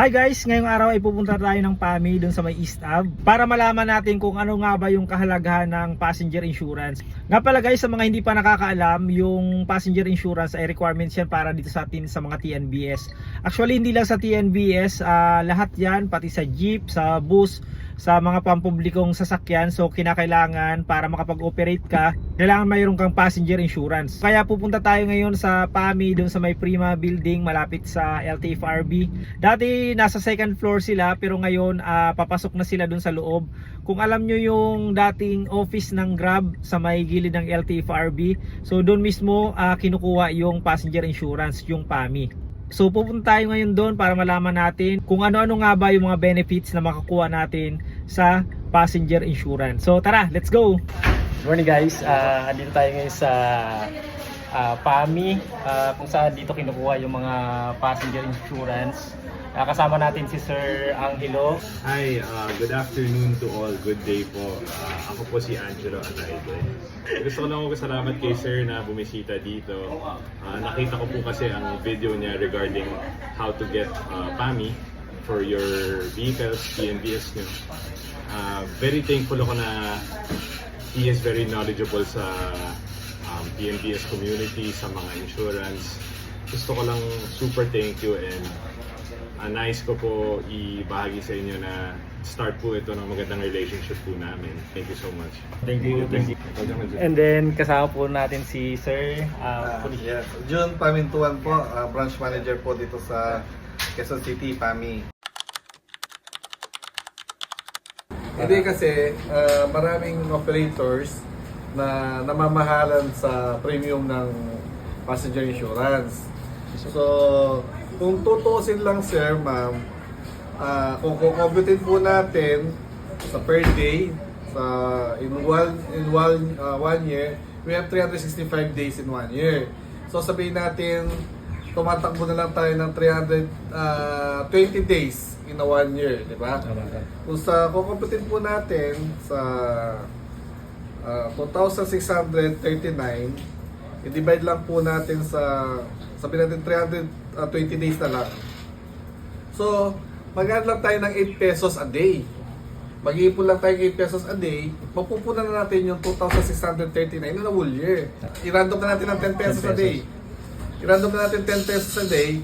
Hi guys! Ngayong araw ay pupunta tayo ng PAMI dun sa may East Ave para malaman natin kung ano nga ba yung kahalagahan ng passenger insurance. Nga pala guys, sa mga hindi pa nakakaalam, yung passenger insurance ay requirements yan para dito sa atin sa mga TNBS. Actually hindi lang sa TNBS, lahat yan, pati sa jeep, sa bus, sa mga pampublikong sasakyan. So kinakailangan para makapag-operate ka, kailangan mayroon kang passenger insurance. Kaya pupunta tayo ngayon sa PAMI dun sa may Prima building malapit sa LTFRB. Dati nasa second floor sila pero ngayon papasok na sila dun sa loob. Kung alam nyo yung dating office ng Grab sa may gilid ng LTFRB, so dun mismo kinukuha yung passenger insurance, yung PAMI. So pupunta tayo ngayon doon para malaman natin kung ano-ano nga ba yung mga benefits na makakuha natin sa passenger insurance. So tara, let's go! Good morning guys, andito tayo ngayon sa PAMI kung saan dito kinukuha yung mga passenger insurance. Kasama natin si Sir Angelo. Hi, good afternoon to all. Good day po. Ako po si Angelo Ataide. Gusto ko lang magpasalamat kay Sir na bumisita dito. Nakita ko po kasi ang video niya regarding how to get PAMI for your vehicles, PNBS nyo. Very thankful ako na he is very knowledgeable sa PNBS community, sa mga insurance. Gusto ko lang super thank you and nice ko po ibahagi sa inyo na start po ito ng magandang relationship po namin. Thank you so much. Thank you. And then kasama po natin si Sir Yes. June Pamintuan po, branch manager po dito sa Quezon City, PAMI. Hindi kasi maraming operators na namamahalan sa premium ng passenger insurance. So, kung tutusin lang sir, ma'am, kung kukomputin po natin sa per day, in one year, we have 365 days in 1 year. So sabihin natin, tumatakbo na lang tayo ng 320 days in a 1 year, di ba? Kung kukomputin po natin sa 2,639, i-divide lang po natin sabihin natin 320 days na lang. So, mag-add lang tayo ng 8 pesos a day. Mag-iipon lang tayo ng 8 pesos a day, mapupunan na natin yung 2,639 na whole year. I-random na natin ng 10 pesos a day. I-random na natin 10 pesos a day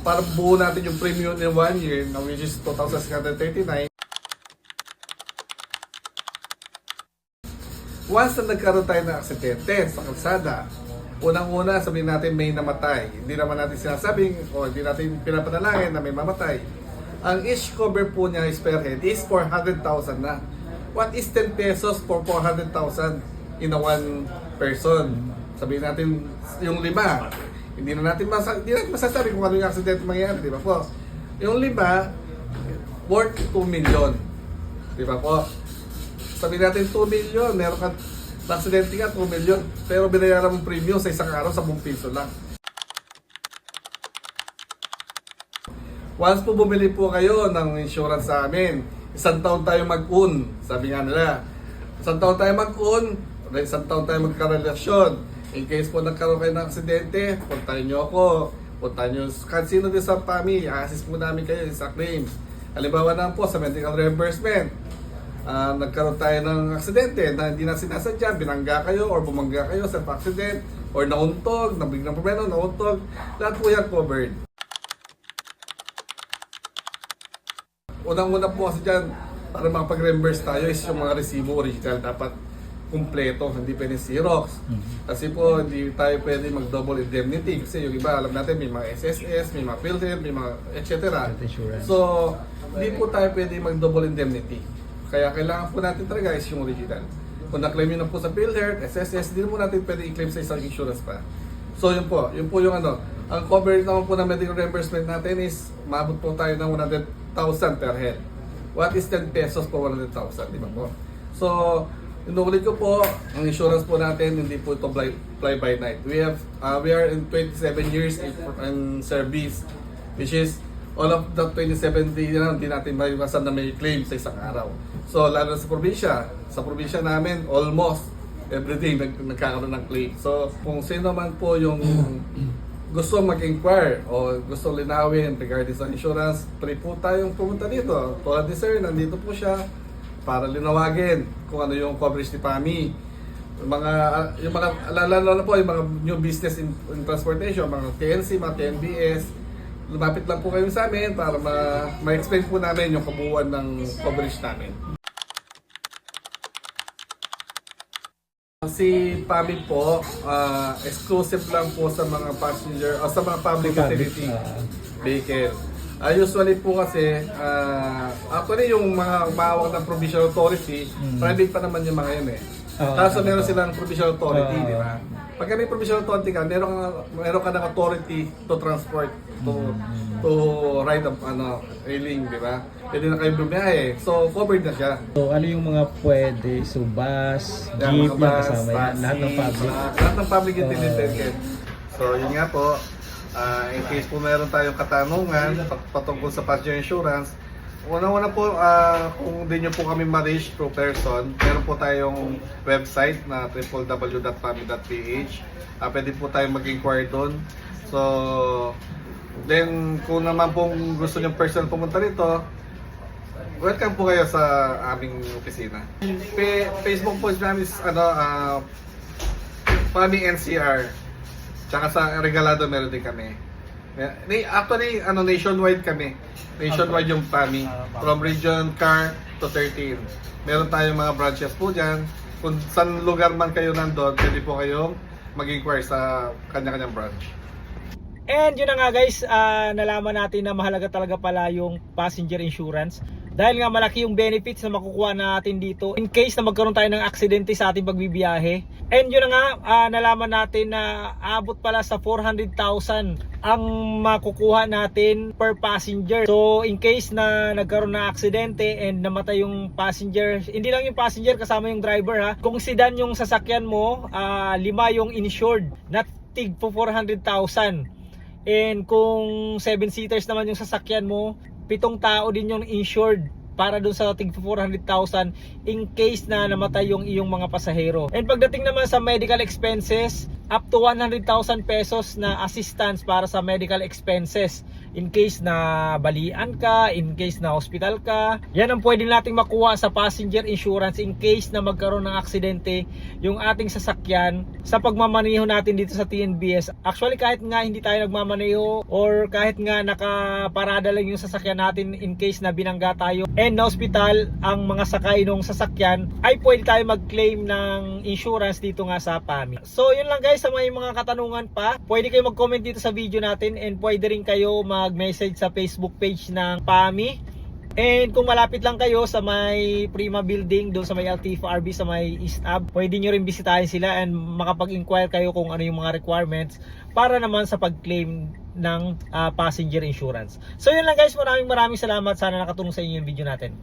para buo natin yung premium in 1 year, na which is 2,639. Once na nagkaroon tayo ng aksidente sa kalsada, unang-una sabihin natin may namatay. Hindi naman natin sinasabing o hindi natin pinapanalangin na may mamatay. Ang each cover po niya is per head is 400,000 na. What is 10 pesos for 400,000 in a one person? Sabihin natin yung 5. Hindi natin masasabi kung ano yung aksidente mangyayari, di ba po? Yung 5 worth 2 million. Di ba po? Sabihin natin 2 million, meron ka aksidente ka, 2 million, pero binayaran mong premium sa isang araw, 10 piso lang. Once po bumili po kayo ng insurance sa amin, 1 taon tayo mag-un, sabi nga nila. 1 taon tayo mag-un, 1 taon tayo magkarelasyon. In case po nagkaroon kayo ng aksidente, puntahan nyo ako, puntahan nyo sino din sa PAMI, assist po namin kayo sa claims. Halimbawa na po sa medical reimbursement. Nagkaroon tayo ng aksidente na hindi na sinasadya, binangga kayo or bumangga kayo sa accident or nauntog, nabiglang problema, nauntog, lahat po yan covered. Unang-una po kasi dyan, para makapag-reimburse tayo is yung mga resibo original dapat kumpleto, hindi pwede Xerox. Kasi po hindi tayo pwede mag-double indemnity kasi yung iba alam natin may mga SSS, may mga PhilHealth, may mga etc. So hindi po tayo pwede mag-double indemnity. Kaya kailangan po natin talaga is yung original. Kung na-claim nyo na po sa PhilHealth, SSS, hindi mo natin pwede i-claim sa isang insurance pa. So yun po yung ano. Ang coverage naman po ng medical reimbursement natin is maabot po tayo ng 100,000 per head. What is 10 pesos po 100,000, di ba po? So, inuulit ko po, ang insurance po natin, hindi po ito fly by night. We are in 27 years in service, which is all of the 27 days na hindi natin maiwasan na may claim sa isang araw. So, lalo sa probinsya namin, almost everyday nagkakaroon ng claim. So, kung sino man po yung gusto mag-inquire o gusto linawin regarding sa insurance, pwede po tayong pumunta dito. Tulad ni Sir, nandito po siya para linawagin kung ano yung coverage ni PAMI. Yung mga lalo na po yung mga new business in transportation, mga TNC, mga TNBS, lumapit lang po kayo sa amin para ma-explain po namin yung kabuuan ng coverage namin. Si PAMI po, exclusive lang po sa mga passenger o sa mga public utility vehicle. Usually po kasi, actually yung mga umawak ng provincial authority, private pa naman yung mga yun eh. Kaso meron silang provincial authority, di ba? Pag may provincial authority ka, meron ka ng authority to transport, to ride up, railing, di ba? Pwede na kayo bumiyahe. So, covered na siya. So, ano yung mga pwede? So, bus, Yan, jeep, mga yung bus, kasama yan. Lahat ng taxi, public. lahat ng public utility vehicle. So, yun nga po. In case po meron tayong katanungan patungkol sa passenger insurance, una-una po, kung di nyo po kami ma-reach through person, meron po tayong website na www.pami.ph. Pwede po tayong mag-inquire doon. So, then kung naman pong gusto nyo personal pumunta rito, welcome po kayo sa aming opisina. Facebook po namin is PAMI NCR. Tsaka sa Regalado meron din kami. Actually, nationwide kami. Nationwide yung PAMI. From Region Car to 13. Meron tayong mga branches po dyan. Kung saan lugar man kayo nandun, pwede po kayong mag-inquire sa kanya-kanyang branch. And yun na nga guys, nalaman natin na mahalaga talaga pala yung passenger insurance. Dahil nga malaki yung benefits na makukuha natin dito in case na magkaroon tayo ng aksidente sa ating pagbibiyahe. And yun na nga, nalaman natin na abot pala sa 400,000 ang makukuha natin per passenger. So in case na nagkaroon ng aksidente and namatay yung passenger, hindi lang yung passenger kasama yung driver ha. Kung sedan yung sasakyan mo, 5 yung insured, not tig po 400,000. And kung 7-seaters naman yung sasakyan mo, 7 tao din yung insured para dun sa tig 400,000 in case na namatay yung iyong mga pasahero. And pagdating naman sa medical expenses, up to 100,000 pesos na assistance para sa medical expenses in case na balian ka, in case na hospital ka. Yan ang pwede nating makuha sa passenger insurance in case na magkaroon ng aksidente yung ating sasakyan sa pagmamaneho natin dito sa TNBS. Actually kahit nga hindi tayo nagmamaneho or kahit nga nakaparada lang yung sasakyan natin in case na binangga tayo and na hospital ang mga sakay ng sasakyan, ay pwede tayo mag-claim ng insurance dito nga sa PAMI. So yun lang guys, sa mga katanungan pa, pwede kayo mag-comment dito sa video natin and pwede rin kayo mag-message sa Facebook page ng PAMI. And kung malapit lang kayo sa may Prima Building, doon sa may LTFRB, sa may East Ab, pwede nyo rin bisitahin sila and makapag-inquire kayo kung ano yung mga requirements para naman sa pag-claim ng passenger insurance. So yun lang guys, maraming salamat. Sana nakatulong sa inyo yung video natin.